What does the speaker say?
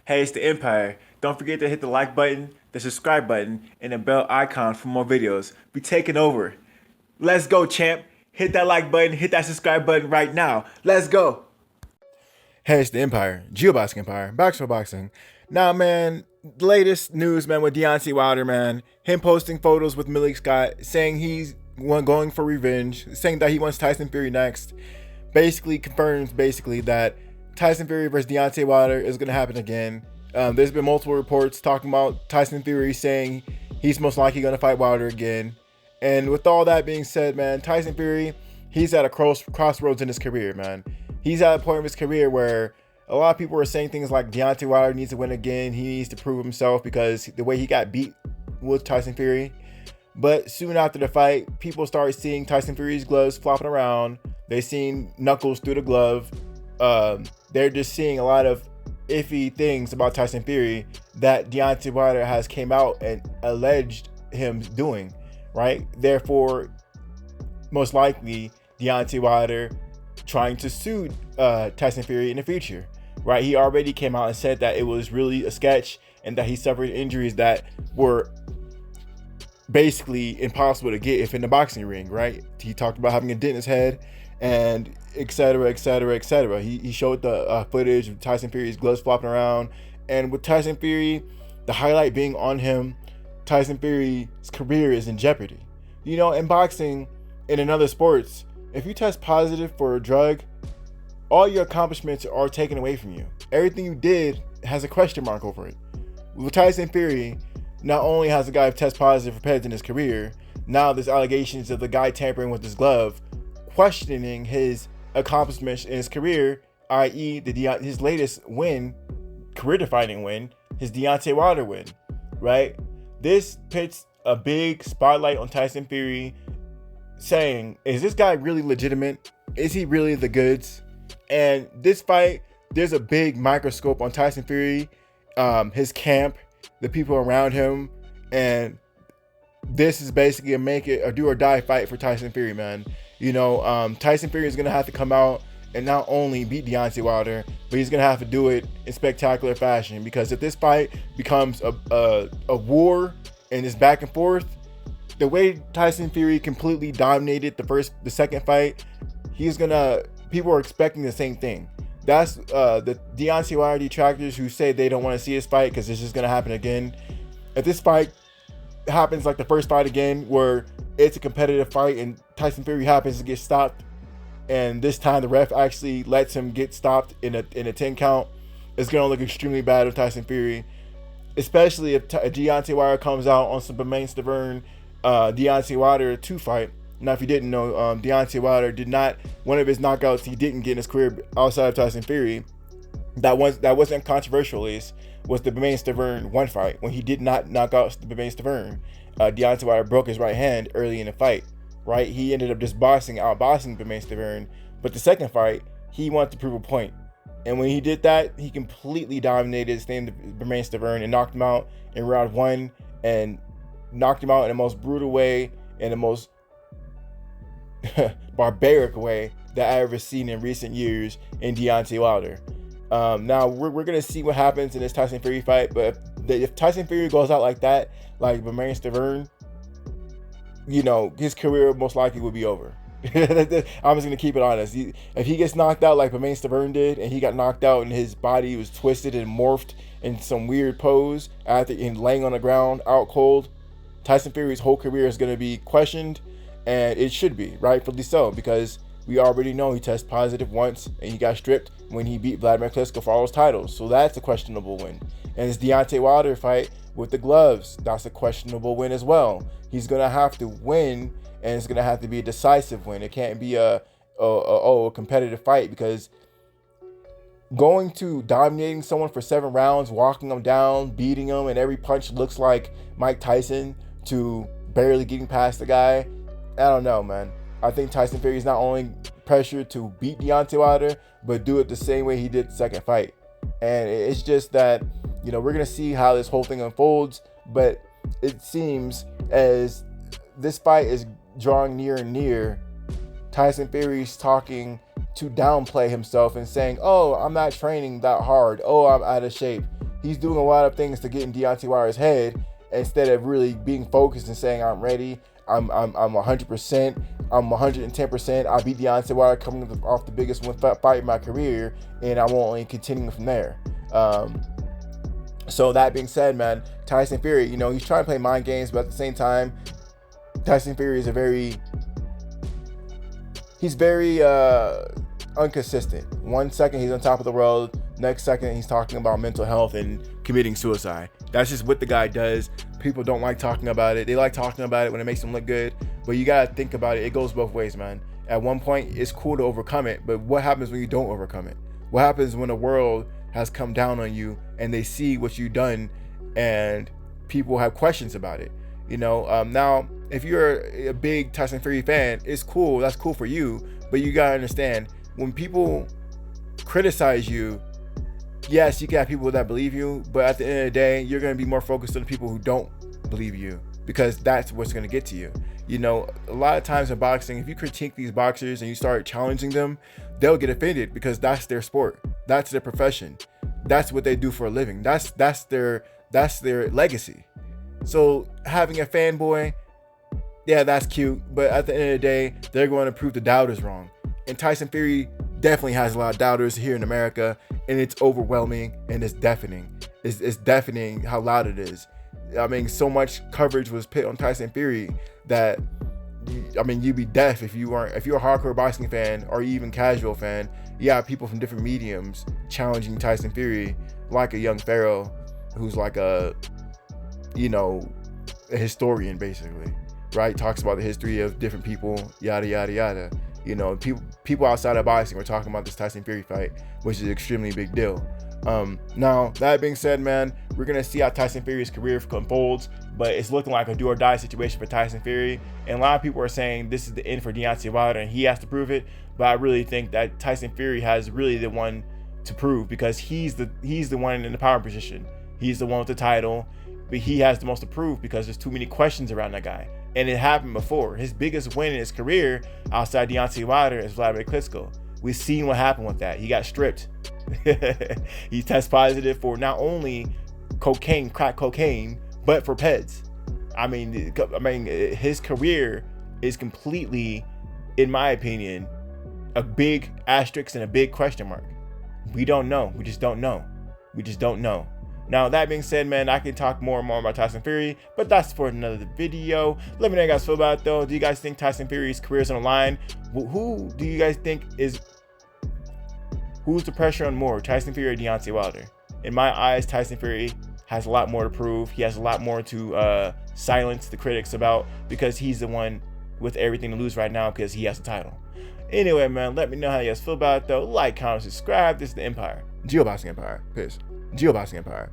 Hey, it's the Empire. Don't forget to hit the like button, the subscribe button, and the bell icon for more videos. We taking over. Let's go, champ. Hit that like button, hit that subscribe button right now. Let's go. Hey, it's the Empire, Geoboxing Empire, Box for Boxing. Now, man, latest news, man, with Deontay Wilder, man, him posting photos with Millie Scott, saying he's going for revenge, saying that he wants Tyson Fury next. Basically confirms that Tyson Fury versus Deontay Wilder is going to happen again. There's been multiple reports talking about Tyson Fury saying he's most likely going to fight Wilder again. And with all that being said, man, Tyson Fury, he's at a crossroads in his career, man. He's at a point of his career where a lot of people are saying things like Deontay Wilder needs to win again. He needs to prove himself because the way he got beat with Tyson Fury. But soon after the fight, people started seeing Tyson Fury's gloves flopping around. They seen knuckles through the glove. They're just seeing a lot of iffy things about Tyson Fury that Deontay Wilder has came out and alleged him doing, right? Therefore, most likely Deontay Wilder trying to sue Tyson Fury in the future, right? He already came out and said that it was really a sketch and that he suffered injuries that were basically impossible to get if in the boxing ring, right? He talked about having a dent in his head and et cetera, et cetera, et cetera. He showed the footage of Tyson Fury's gloves flopping around. And with Tyson Fury, the highlight being on him, Tyson Fury's career is in jeopardy. You know, in boxing and in other sports, if you test positive for a drug, all your accomplishments are taken away from you. Everything you did has a question mark over it. With Tyson Fury, not only has the guy test positive for peds in his career, now there's allegations of the guy tampering with his glove, questioning his accomplishments in his career, i.e. his latest win, career-defining win, his Deontay Wilder win, right? This puts a big spotlight on Tyson Fury, saying, is this guy really legitimate? Is he really the goods? And this fight, there's a big microscope on Tyson Fury, his camp, the people around him, and this is basically a make it or do or die fight for Tyson Fury, man. You know, Tyson Fury is gonna have to come out and not only beat Deontay Wilder, but he's gonna have to do it in spectacular fashion. Because if this fight becomes a war and is back and forth, the way Tyson Fury completely dominated the second fight, people are expecting the same thing. That's the Deontay Wilder detractors who say they don't want to see this fight because it's just gonna happen again. If this fight happens like the first fight again, where it's a competitive fight and Tyson Fury happens to get stopped, and this time the ref actually lets him get stopped in a 10 count, it's gonna look extremely bad with Tyson Fury, especially if Deontay Wilder comes out on some Bermain Stavern Deontay Wilder 2 fight. Now, if you didn't know, Deontay Wilder did not, one of his knockouts he didn't get in his career outside of Tyson Fury, that wasn't controversial, at least, was the Bermain Stavern 1 fight, when he did not knock out the Bermain Stavern. Deontay Wilder broke his right hand early in the fight, right? He ended up just outboxing Bermain Stavern, but the second fight, he wanted to prove a point. And when he did that, he completely dominated Bermain Stavern and knocked him out in round 1, and knocked him out in the most brutal way, in the most barbaric way that I ever seen in recent years in Deontay Wilder. Now we're gonna see what happens in this Tyson Fury fight, but if Tyson Fury goes out like that, like Bermain Stavern, you know, his career most likely will be over. I'm just gonna keep it honest. If he gets knocked out like Bermain Stavern did, and he got knocked out and his body was twisted and morphed in some weird pose after laying on the ground out cold, Tyson Fury's whole career is gonna be questioned. And it should be, rightfully so, because we already know he tested positive once and he got stripped when he beat Vladimir Klitschko for all his titles. So that's a questionable win. And his Deontay Wilder fight with the gloves, that's a questionable win as well. He's going to have to win, and it's going to have to be a decisive win. It can't be a competitive fight, because going to dominating someone for 7 rounds, walking them down, beating them, and every punch looks like Mike Tyson, to barely getting past the guy, I don't know, man. I think Tyson Fury is not only pressured to beat Deontay Wilder, but do it the same way he did the second fight. And it's just that, you know, we're going to see how this whole thing unfolds. But it seems as this fight is drawing near and near, Tyson Fury's talking to downplay himself and saying, oh, I'm not training that hard. Oh, I'm out of shape. he's doing a lot of things to get in Deontay Wilder's head instead of really being focused and saying, I'm ready. I'm 100%. I'm 110%. I beat Deontay Wilder coming off the biggest fight in my career, and I'm only continuing from there. So that being said, man, Tyson Fury, you know, he's trying to play mind games, but at the same time, Tyson Fury is very inconsistent. 1 second he's on top of the world, next second he's talking about mental health and committing suicide. That's just what the guy does. People don't like talking about it. They like talking about it when it makes them look good, but you gotta think about it. It goes both ways, man. At one point, it's cool to overcome it, but what happens when you don't overcome it? What happens when the world has come down on you and they see what you've done and people have questions about it? You know, now, if you're a big Tyson Fury fan, it's cool. That's cool for you, but you gotta understand, when people criticize you, yes, you got people that believe you, but at the end of the day, you're going to be more focused on the people who don't believe you, because that's what's going to get to you. You know, a lot of times in boxing, if you critique these boxers and you start challenging them, they'll get offended because that's their sport. That's their profession. That's what they do for a living. That's their legacy. So having a fanboy, yeah, that's cute, but at the end of the day, they're going to prove the doubters wrong. And Tyson Fury definitely has a lot of doubters here in America, and it's overwhelming and it's deafening. It's deafening how loud it is. I mean, so much coverage was put on Tyson Fury that, I mean, you'd be deaf if you're a hardcore boxing fan or even casual fan. You have people from different mediums challenging Tyson Fury, like a young Pharaoh, who's like a historian basically, right? Talks about the history of different people, yada yada yada. You know, people outside of boxing were talking about this Tyson Fury fight, which is an extremely big deal. Now, that being said, man, we're going to see how Tyson Fury's career unfolds, but it's looking like a do or die situation for Tyson Fury. And a lot of people are saying this is the end for Deontay Wilder and he has to prove it. But I really think that Tyson Fury has really the one to prove, because he's the one in the power position. He's the one with the title, but he has the most to prove because there's too many questions around that guy. And it happened before. His biggest win in his career outside Deontay Wilder is Vladimir Klitschko. We've seen what happened with that. He got stripped. He tested positive for not only crack cocaine, but for PEDs. I mean, his career is completely, in my opinion, a big asterisk and a big question mark. We don't know. We just don't know. Now, that being said, man, I can talk more and more about Tyson Fury, but that's for another video. Let me know how you guys feel about it, though. Do you guys think Tyson Fury's career is on the line? Who do you guys think who's the pressure on more, Tyson Fury or Deontay Wilder? In my eyes, Tyson Fury has a lot more to prove. He has a lot more to silence the critics about, because he's the one with everything to lose right now because he has the title. Anyway, man, let me know how you guys feel about it, though. Like, comment, subscribe. This is the Empire. Geoboxing Empire. Peace. Geoboxing Empire.